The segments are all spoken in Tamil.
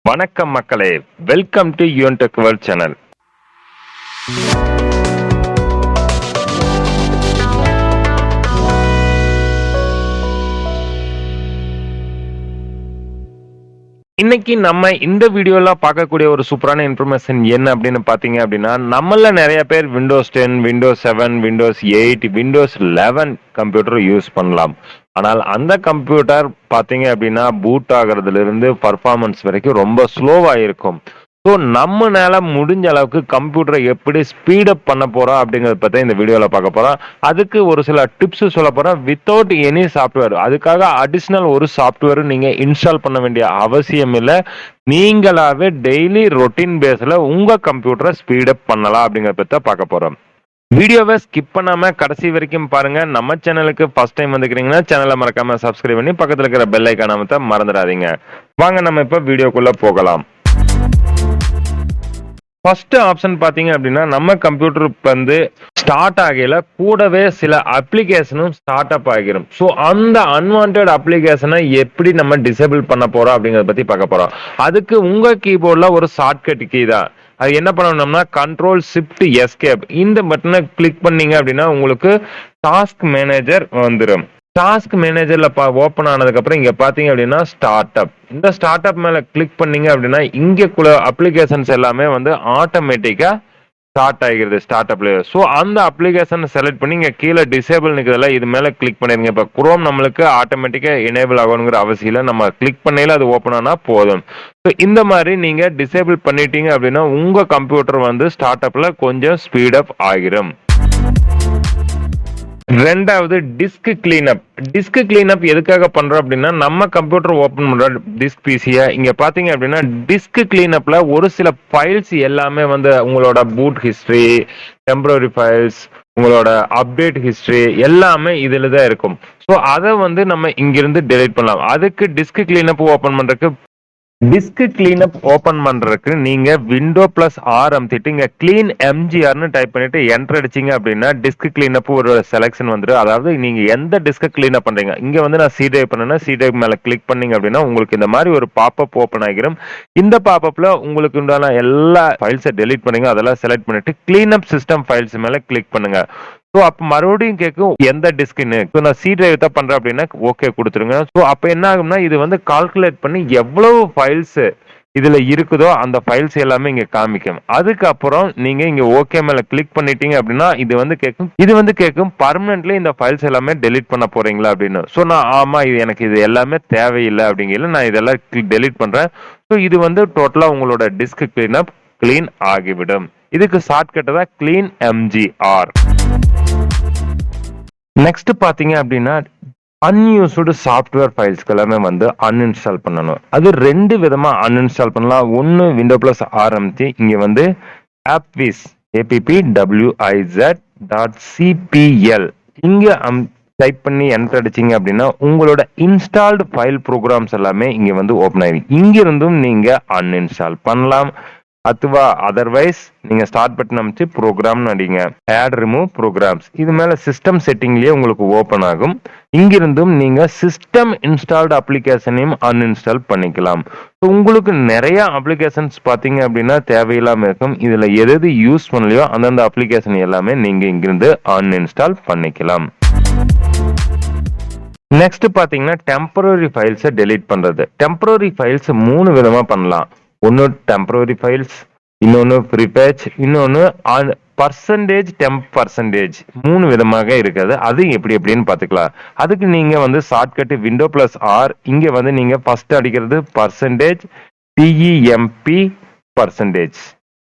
வணக்கம் மக்களே, welcome to Yuvan tech world channel. இன்னைக்கு நம்ம இந்த வீடியோல பார்க்கக்கூடிய ஒரு சூப்பரான இன்ஃபர்மேஷன் என்ன அப்படின்னு பார்த்தீங்க அப்படின்னா, நம்மள நிறைய பேர் Windows 10, Windows 7, Windows 8, Windows 11 computer use பண்ணலாம். ஆனால் அந்த கம்ப்யூட்டர் பார்த்தீங்க அப்படின்னா, பூட் ஆகுறதுலேருந்து பர்ஃபார்மன்ஸ் வரைக்கும் ரொம்ப ஸ்லோவா இருக்கும். ஸோ நம்மனால முடிஞ்ச அளவுக்கு கம்ப்யூட்டரை எப்படி ஸ்பீடப் பண்ண போறோம் அப்படிங்கிறத பற்றி இந்த வீடியோவில் பார்க்க போறோம். அதுக்கு ஒரு சில டிப்ஸ் சொல்ல போறோம் வித்தவுட் எனி சாஃப்ட்வேர். அதுக்காக அடிஷ்னல் ஒரு சாஃப்ட்வேர் நீங்க இன்ஸ்டால் பண்ண வேண்டிய அவசியம் இல்லை. நீங்களாவே டெய்லி ரொட்டீன் பேஸ்ல உங்க கம்ப்யூட்டரை ஸ்பீடப் பண்ணலாம் அப்படிங்கிறத பற்றி பார்க்க போறோம். வீடியோவை ஸ்கிப் பண்ணாம கடைசி வரைக்கும் பாருங்க. நம்ம சேனலுக்கு ஃபர்ஸ்ட் டைம் வந்துக்கிறீங்கன்னா சேனலை மறக்காம சப்ஸ்கிரைப் பண்ணி பக்கத்தில் இருக்கிற பெல் ஐக்கான அமுத்த மறந்துடாதீங்க. வாங்க நம்ம இப்போ வீடியோக்குள்ள போகலாம். ஃபர்ஸ்ட் ஆப்ஷன் பார்த்தீங்க அப்படின்னா, நம்ம கம்ப்யூட்டர் வந்து ஸ்டார்ட் ஆகையில கூடவே சில அப்ளிகேஷனும் ஸ்டார்ட் அப் ஆகிரும். ஸோ அந்த அன்வான்ட் அப்ளிகேஷனை எப்படி நம்ம டிசேபிள் பண்ண போறோம் அப்படிங்கிறத பத்தி பார்க்க போறோம். அதுக்கு உங்க கீபோர்ட்ல ஒரு ஷார்ட்கட் கீ தான். அது என்ன பண்ணணும்னா கண்ட்ரோல் ஷிஃப்ட் எஸ்கேப் இந்த பட்டனை கிளிக் பண்ணீங்க அப்படின்னா உங்களுக்கு டாஸ்க் மேனேஜர் வந்துடும். டாஸ்க் மேனேஜர்ல ஓப்பன் ஆனதுக்கு அப்புறம் இங்க பாத்தீங்க அப்படின்னா ஸ்டார்ட் அப். இந்த ஸ்டார்ட் அப் மேல கிளிக் பண்ணீங்க அப்படின்னா இங்கக்குள்ள அப்ளிகேஷன்ஸ் எல்லாமே வந்து ஆட்டோமேட்டிக்கா ஸ்டார்ட் ஆகிறது ஸ்டார்ட் அப்ல. ஸோ அந்த அப்ளிகேஷன் செலக்ட் பண்ணி இங்க கீழே டிசேபிள் நிற்கிறதுல இது மேல கிளிக் பண்ணிருங்க. இப்போ குரோம் நம்மளுக்கு ஆட்டோமேட்டிக்கா எனேபிள் ஆகணுங்கிற அவசியம் இல்லை. நம்ம கிளிக் பண்ணையில அது ஓப்பன் ஆனா போதும். ஸோ இந்த மாதிரி நீங்க டிசேபிள் பண்ணிட்டீங்க அப்படின்னா உங்க கம்ப்யூட்டர் வந்து ஸ்டார்ட் அப்ல கொஞ்சம் ஸ்பீடப் ஆகிரும். ரெண்டாவது டிஸ்க் கிளீனப். டிஸ்க் கிளீனப் எதுக்காக பண்றோம் அப்படின்னா, நம்ம கம்ப்யூட்டர் ஓபன் பண்ற டிஸ்க் பிசியா இங்க பாத்தீங்க அப்படின்னா டிஸ்க் கிளீனப்ல ஒரு சில ஃபைல்ஸ் எல்லாமே வந்து உங்களோட பூட் ஹிஸ்டரி, டெம்பரரி ஃபைல்ஸ், உங்களோட அப்டேட் ஹிஸ்டரி எல்லாமே இதுல தான் இருக்கும். ஸோ அதை வந்து நம்ம இங்கிருந்து டெலீட் பண்ணலாம். அதுக்கு டிஸ்க் கிளீனப் ஓபன் பண்றதுக்கு டிஸ்க் கிளீனப் ஓபன் பண்றதுக்கு நீங்க விண்டோ பிளஸ் ஆர் அமுத்திட்டு இங்க கிளீன் எம்ஜிஆர்னு டைப் பண்ணிட்டு என்டர் அடிச்சீங்க அப்படின்னா டிஸ்க் கிளீனப் ஒரு செலக்ஷன் வந்துடும். அதாவது நீங்க எந்த டிஸ்க் கிளீனப் பண்றீங்க, இங்க வந்து நான் சி டிரைவ் பண்ணேன்னா சி டிரைவ் மேல கிளிக் பண்ணீங்க அப்படின்னா உங்களுக்கு இந்த மாதிரி ஒரு பாப்அப் ஓப்பன் ஆகிரும். இந்த பாப்அப்ல உங்களுக்கு உண்டான எல்லா ஃபைல்ஸை டெலீட் பண்ணுங்க. அதெல்லாம் செலக்ட் பண்ணிட்டு கிளீனப் சிஸ்டம் ஃபைல்ஸ் மேல கிளிக் பண்ணுங்க. ஸோ அப்போ மறுபடியும் கேட்கும் எந்த டிஸ்க்னு. ஸோ நான் சி டிரைவ் தான் பண்றேன் அப்படின்னா ஓகே கொடுத்துருங்க. ஸோ அப்போ என்ன ஆகும்னா இது வந்து கால்குலேட் பண்ணி எவ்வளவு ஃபைல்ஸ் இதுல இருக்குதோ அந்த ஃபைல்ஸ் எல்லாமே இங்க காமிக்கும். அதுக்கப்புறம் நீங்க இங்க ஓகே மேல கிளிக் பண்ணிட்டீங்க அப்படின்னா இது வந்து கேட்கும் பர்மனன்ட்லி இந்த ஃபைல்ஸ் எல்லாமே டெலீட் பண்ண போறீங்களா அப்படின்னு. ஸோ நான் ஆமா இது எனக்கு இது எல்லாமே தேவையில்லை அப்படிங்கல நான் இதெல்லாம் டெலீட் பண்றேன். ஸோ இது வந்து டோட்டலா உங்களோட டிஸ்க் கிளீனப் கிளீன் ஆகிவிடும். இதுக்கு ஷார்ட்கட் தான் கிளீன் எம்ஜிஆர். நெக்ஸ்ட் பாத்தீங்க அப்படின்னா அன்யூஸ்டு சாஃப்ட்வேர் ஃபைல்ஸ்க்கு எல்லாமே வந்து அன்இன்ஸ்டால் பண்ணணும். அது ரெண்டு விதமா அன்இன்ஸ்டால் பண்ணலாம். ஒன்னு விண்டோ பிளஸ் ஆரம்பிச்சு இங்க வந்து ஆப்விஸ் appwiz.cpl இங்க டைப் பண்ணி என்டர் அடிச்சீங்க அப்படின்னா உங்களோட இன்ஸ்டால்டு ஃபைல் ப்ரோக்ராம்ஸ் எல்லாமே இங்க வந்து ஓபன் ஆயிடும். இங்க இருந்தும் நீங்க அன்இன்ஸ்டால் பண்ணலாம். அதுவா அதர்வைஸ் நீங்க ஸ்டார்ட் பட்டன் அமைச்சு ப்ரோக்ராம் அடிங்க, ஆட் ரிமூவ் ப்ரோக்ராம்ஸ். இது மேல சிஸ்டம் செட்டிங்லயே உங்களுக்கு ஓபன் ஆகும். இங்கிருந்தும் நீங்க சிஸ்டம் இன்ஸ்டால்டு அப்ளிகேஷனையும் அன்இன்ஸ்டால் பண்ணிக்கலாம். உங்களுக்கு நிறைய அப்ளிகேஷன்ஸ் பாத்தீங்க அப்படின்னா தேவையில்லாம இருக்கும். இதுல எது யூஸ் பண்ணலையோ அந்தந்த அப்ளிகேஷன் எல்லாமே நீங்க இங்கிருந்து அன்இன்ஸ்டால் பண்ணிக்கலாம். நெக்ஸ்ட் பாத்தீங்கன்னா டெம்பரரி ஃபைல்ஸை டெலீட் பண்றது. டெம்பரரி ஃபைல்ஸ் மூணு விதமா பண்ணலாம். ஒன்னு டெம்பரரி ஃபைல்ஸ், இன்னொன்னு ப்ரீபேட்ச், இன்னொன்னு பர்சன்டேஜ் டெம்ப் பர்சன்டேஜ். மூணு விதமாக இருக்குது. அது எப்படின்னு பாத்துக்கலாம். அதுக்கு நீங்க வந்து ஷார்ட்கட் விண்டோ பிளஸ் ஆர் இங்க வந்து நீங்க ஃபர்ஸ்ட் அடிக்கிறது பர்சன்டேஜ் டிஇஎம்பி பர்சன்டேஜ்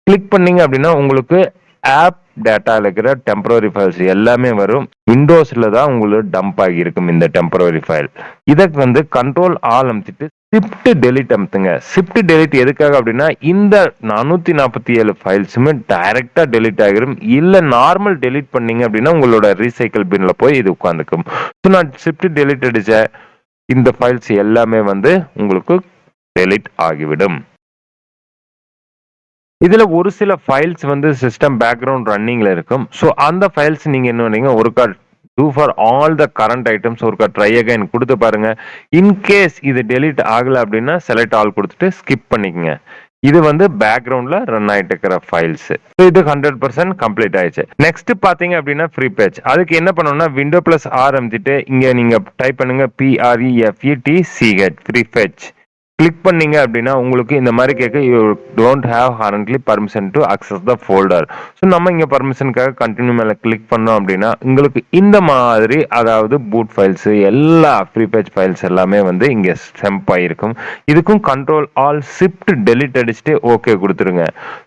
கிளிக் பண்ணீங்க அப்படின்னா உங்களுக்கு ஆப் டேட்டால இருக்கிற டெம்பரரி ஃபைல்ஸ் எல்லாமே வரும். விண்டோஸ்ல தான் உங்களுக்கு டம்ப் ஆகி இருக்கும் இந்த டெம்பரரி ஃபைல். இதற்கு வந்து கண்ட்ரோல் ஆல் அமுத்திட்டு ஷிஃப்ட் டெலிட் அமுத்துங்க. ஷிஃப்ட் டெலிட் எதுக்காக அப்படின்னா இந்த 447 ஃபைல்ஸுமே டைரக்டா டெலிட் ஆகிரும். இல்ல நார்மல் டெலிட் பண்ணீங்க அப்படின்னா உங்களோட ரீசைக்கிள் பின்ல போய் இது உட்காந்துக்கும். ஸோ நான் ஷிஃப்ட் டெலிட் அடிச்ச இந்த ஃபைல்ஸ் எல்லாமே வந்து உங்களுக்கு டெலிட் ஆகிவிடும். இதுல ஒரு சில ஃபைல்ஸ் வந்து சிஸ்டம் பேக்ரவுண்ட் ரன்னிங்ல இருக்கும். ஸோ அந்த ஃபைல்ஸ் நீங்க என்ன பண்ணீங்க ஒரு கால் do for all the current items ஒருக்கா ட்ரை அகைன் கொடுத்து பாருங்க. இன்கேஸ் இது டெலீட் ஆகல அப்படின்னா செலக்ட் ஆல் கொடுத்துட்டு ஸ்கிப் பண்ணிக்கங்க. இது வந்து பேக்ரவுண்ட்ல ரன் ஆயிட்டு இருக்கிற ஃபைல்ஸ். இது 100% கம்ப்ளீட் ஆயிடுச்சு. நெக்ஸ்ட் பாத்தீங்க அப்படின்னா ஃப்ரீ பேஜ். அதுக்கு என்ன பண்ணணும்னா விண்டோ பிளஸ் ஆர் அமைச்சிட்டு இங்க நீங்க டைப் பண்ணுங்க PREFETCH ஃப்ரீ பேஜ். கிளிக் பண்ணீங்க அப்படின்னா உங்களுக்கு இந்த மாதிரி கேட்க you don't have currently permission to access the folder. So நம்ம இங்கே பர்மிஷனுக்காக கண்டினியூ மேலே கிளிக் பண்ணோம் அப்படின்னா உங்களுக்கு இந்த மாதிரி அதாவது பூட் ஃபைல்ஸ் எல்லா ஃப்ரீ பேஜ் ஃபைல்ஸ் எல்லாமே வந்து இங்கே ஸ்டெம்ப் ஆகிருக்கும். இதுக்கும் கண்ட்ரோல் ஆல் ஷிஃப்ட் டெலிட் அடிச்சுட்டு ஓகே கொடுத்துருங்க.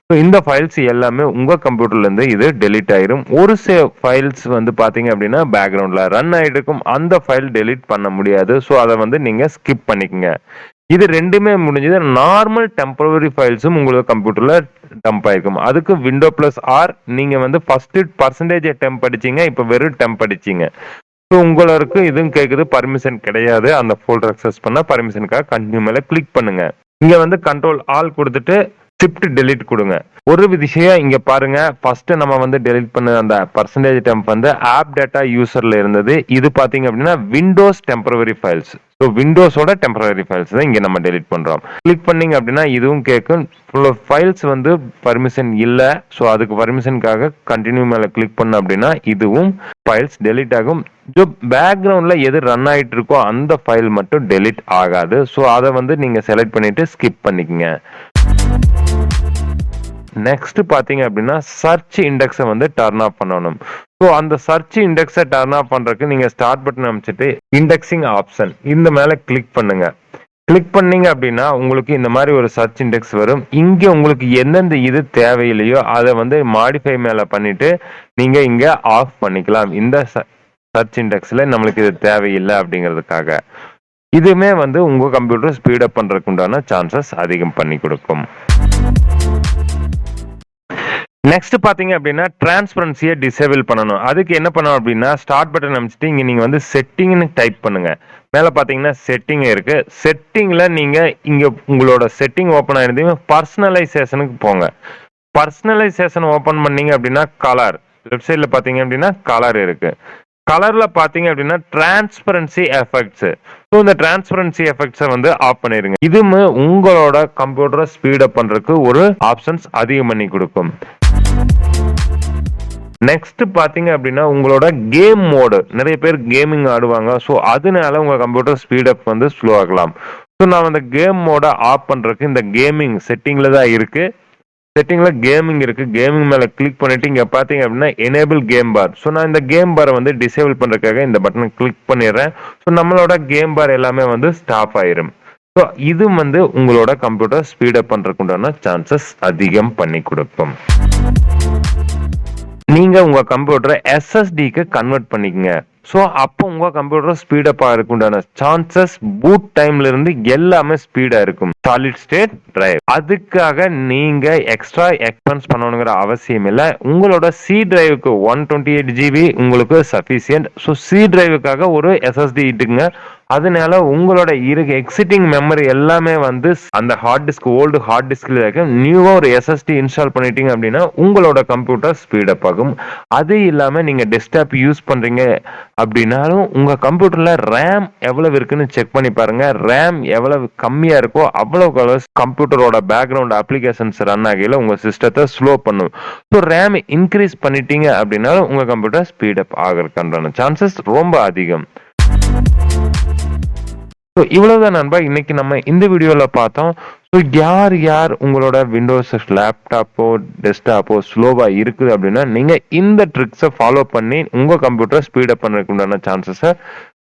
ஸோ இந்த ஃபைல்ஸ் எல்லாமே உங்கள் கம்ப்யூட்டர்லேருந்து இது டெலிட் ஆயிரும். ஒரு சில ஃபைல்ஸ் வந்து பார்த்தீங்க அப்படின்னா பேக்ரவுண்டில் ரன் ஆகிட்டு இருக்கும். அந்த ஃபைல் டெலிட் பண்ண முடியாது. ஸோ அதை வந்து நீங்கள் ஸ்கிப் பண்ணிக்கங்க. இது ரெண்டுமே முடிஞ்சது. நார்மல் டெம்பரரி ஃபைல்ஸும் உங்களுக்கு கம்ப்யூட்டர்ல டம்ப் ஆயிருக்கும். அதுக்கு விண்டோ பிளஸ் ஆர் நீங்க வந்து ஃபர்ஸ்ட் பர்சன்டேஜ் டெம்ப் அடிச்சீங்க, இப்போ வெறும் டெம்ப் அடிச்சீங்க. ஸோ உங்களுக்கு இதுவும் கேட்குது பர்மிஷன் கிடையாது. அந்த ஃபோல்டர் அக்சஸ் பண்ண பர்மிஷனுக்காக கண்டினியூ மேல கிளிக் பண்ணுங்க. இங்க வந்து கண்ட்ரோல் ஆல் கொடுத்துட்டு ஷிஃப்ட் டெலிட் கொடுங்க. ஒரு விஷயம் இங்க பாருங்க, ஃபர்ஸ்ட் நம்ம வந்து டெலிட் பண்ண அந்த பர்சன்டேஜ் டெம்ப் வந்து ஆப் டேட்டா யூசர்ல இருந்தது. இது பாத்தீங்க அப்படின்னா விண்டோஸ் டெம்பரரி ஃபைல்ஸ். ஸோ விண்டோஸோட டெம்பரரி ஃபைல்ஸ் தான் இங்க நம்ம டெலிட் பண்றோம். கிளிக் பண்ணீங்க அப்படின்னா இதுவும் கேட்கும். ஃபைல்ஸ் வந்து பர்மிஷன் இல்ல. ஸோ அதுக்கு பர்மிஷனுக்காக கண்டினியூ மேல கிளிக் பண்ண அப்படின்னா இதுவும் ஃபைல்ஸ் டெலிட் ஆகும். பேக்ரவுண்ட்ல எது ரன் ஆயிட்டு இருக்கோ அந்த ஃபைல் மட்டும் டெலிட் ஆகாது. ஸோ அதை வந்து நீங்க செலக்ட் பண்ணிட்டு ஸ்கிப் பண்ணிக்கங்க. நெக்ஸ்ட் பாத்தீங்க அப்படின்னா சர்ச் இண்டெக்ஸை வந்து டர்ன் ஆஃப் பண்ணணும். ஸோ அந்த சர்ச் இண்டெக்ஸை டர்ன் ஆஃப் பண்றதுக்கு நீங்க ஸ்டார்ட் பட்டன் அமைச்சிட்டு இண்டெக்ஸிங் ஆப்ஷன் இந்த மேல கிளிக் பண்ணுங்க. கிளிக் பண்ணீங்க அப்படின்னா உங்களுக்கு இந்த மாதிரி ஒரு சர்ச் இண்டெக்ஸ் வரும். இங்க உங்களுக்கு எந்தெந்த இது தேவையில்லையோ அதை வந்து மாடிஃபை மேல பண்ணிட்டு நீங்க இங்க ஆஃப் பண்ணிக்கலாம். இந்த சர்ச் இண்டெக்ஸ்ல நம்மளுக்கு இது தேவையில்லை அப்படிங்கிறதுக்காக. இதுவுமே வந்து உங்க கம்ப்யூட்டர் ஸ்பீட் அப் பண்றதுக்கு உண்டான சான்சஸ் அதிகம் பண்ணி கொடுக்கும். நெக்ஸ்ட் பாத்தீங்க அப்படின்னா டிரான்ஸ்பரன்சியை டிசேபிள் பண்ணணும். அதுக்கு என்ன பண்ணணும் அப்படின்னா ஸ்டார்ட் பட்டன் அமைச்சிட்டு இங்க நீங்க வந்து செட்டிங்னு டைப் பண்ணுங்க. மேல பாத்தீங்கன்னா செட்டிங் இருக்கு. செட்டிங்ல நீங்க இங்க உங்களோட செட்டிங் ஓபன் ஆயிருந்தீங்க பர்சனலைசேஷனுக்கு போங்க. பர்சனலைசேஷன் ஓபன் பண்ணீங்க அப்படின்னா கலர் லெஃப்ட் சைட்ல பாத்தீங்க அப்படின்னா கலர் இருக்கு. கலர்ல பாத்தீங்க அப்படின்னா டிரான்ஸ்பரன்சி எஃபெக்ட்ஸ். ஸோ இந்த டிரான்ஸ்பரன்சி எஃபெக்ட்ஸை வந்து ஆஃப் பண்ணிருங்க. இதுமே உங்களோட கம்ப்யூட்டரை ஸ்பீட் அப் பண்றதுக்கு ஒரு ஆப்ஷன்ஸ் அதிகம் பண்ணி கொடுக்கும். நெக்ஸ்ட் பாத்தீங்க அப்படின்னா உங்களோட கேம் மோடு. நிறைய பேர் கேமிங் ஆடுவாங்க. ஸோ அதனால உங்க கம்ப்யூட்டர் ஸ்பீட் அப் வந்து ஸ்லோ ஆகலாம். ஸோ நான் அந்த கேம் மோட ஆஃப் பண்றதுக்கு இந்த கேமிங் செட்டிங்ல தான் இருக்கு. செட்டிங்ல கேமிங் இருக்கு. கேமிங் மேல கிளிக் பண்ணிட்டு இங்க பாத்தீங்க அப்படின்னா எனேபிள் கேம் பார். ஸோ நான் இந்த கேம் பாரை வந்து டிசேபிள் பண்றதுக்காக இந்த பட்டனை கிளிக் பண்ணிடுறேன். ஸோ நம்மளோட கேம் பார் எல்லாமே வந்து ஸ்டாப் ஆயிரும். ஸோ இது வந்து உங்களோட கம்ப்யூட்டர் ஸ்பீட் அப் பண்றதுக்கு உண்டான சான்சஸ் அதிகம் பண்ணி கொடுக்கும். நீங்க உங்க கம்ப்யூட்டரை SSDக்கு கன்வெர்ட் பண்ணிக்கங்க. ஸோ அப்போ உங்க கம்ப்யூட்டர் ஸ்பீடப் ஆகிறதுக்கு உண்டான சான்சஸ் பூட் டைம்ல இருந்து எல்லாமே ஸ்பீடா இருக்கும். Solid state drive. அதுக்காக நீங்க எக்ஸ்ட்ரா எக்ஸ்பென்ஸ் பண்ணணுங்கிற அவசியம் இல்லை. உங்களோட சி டிரைவுக்கு 128 GB உங்களுக்கு சஃபிசியன்ட். ஸோ சி டிரைவுக்காக ஒரு SSD இட்டுங்க. அதனால உங்களோட எக்ஸிட்டிங் மெமரி எல்லாமே வந்து அந்த ஹார்ட் டிஸ்க் ஓல்டு ஹார்ட் டிஸ்க்ல இருக்க நியூவா ஒரு SSD இன்ஸ்டால் பண்ணிட்டீங்க அப்படின்னா உங்களோட கம்ப்யூட்டர் ஸ்பீடப் ஆகும். அது இல்லாம நீங்க டெஸ்க்டாப் யூஸ் பண்றீங்க அப்படின்னாலும் உங்க கம்ப்யூட்டர்ல ரேம் எவ்வளவு இருக்குன்னு செக் பண்ணி பாருங்க. ரேம் எவ்வளவு கம்மியா இருக்கோ அவ்வளவு கம்ப்யூட்டரோட பேக்ரவுண்ட் அப்ளிகேஷன்ஸ் ரன் ஆகையில உங்க சிஸ்டத்தை ஸ்லோ பண்ணும். ஸோ ரேம் இன்க்ரீஸ் பண்ணிட்டீங்க அப்படின்னாலும் உங்க கம்ப்யூட்டர் ஸ்பீடப் ஆகிறதுக்கான சான்சஸ் ரொம்ப அதிகம். ஸோ இவ்வளவுதான் நண்பா இன்னைக்கு நம்ம இந்த வீடியோல பார்த்தோம். ஸோ யார் உங்களோட விண்டோஸ் லேப்டாப்போ டெஸ்க்டாப்போ ஸ்லோவா இருக்குது அப்படின்னா நீங்க இந்த ட்ரிக்ஸை ஃபாலோ பண்ணி உங்க கம்ப்யூட்டர் ஸ்பீடப் பண்ணுறதுக்கு உண்டான சான்சஸை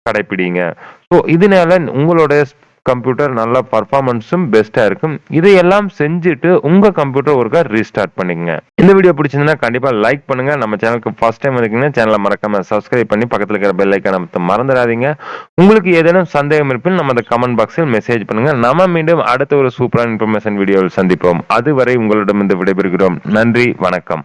கடைப்பிடிங்க. ஸோ இதனால உங்களோட கம்ப்யூட்டர் நல்ல பர்ஃபார்மன்ஸும் பெஸ்டா இருக்கும். இதையெல்லாம் செஞ்சுட்டு உங்க கம்ப்யூட்டர் ஒருக்கா ரீஸ்டார்ட் பண்ணிக்கங்க. இந்த வீடியோ பிடிச்சிருந்தா கண்டிப்பா லைக் பண்ணுங்க. நம்ம சேனலுக்கு ஃபர்ஸ்ட் டைம் இருக்கீங்கன்னா சேனலை மறக்காம சப்ஸ்கிரைப் பண்ணி பக்கத்துல இருக்கிற பெல் ஐக்கானை அமுத்த மறந்துடாதீங்க. உங்களுக்கு ஏதேனும் சந்தேகம் இருப்பின் நம்ம அந்த கமெண்ட் பாக்ஸில் மெசேஜ் பண்ணுங்க. நம்ம மீண்டும் அடுத்த ஒரு சூப்பரான இன்ஃபர்மேஷன் வீடியோவில் சந்திப்போம். அதுவரை உங்களிடமிருந்து விடைபெறுகிறோம். நன்றி, வணக்கம்.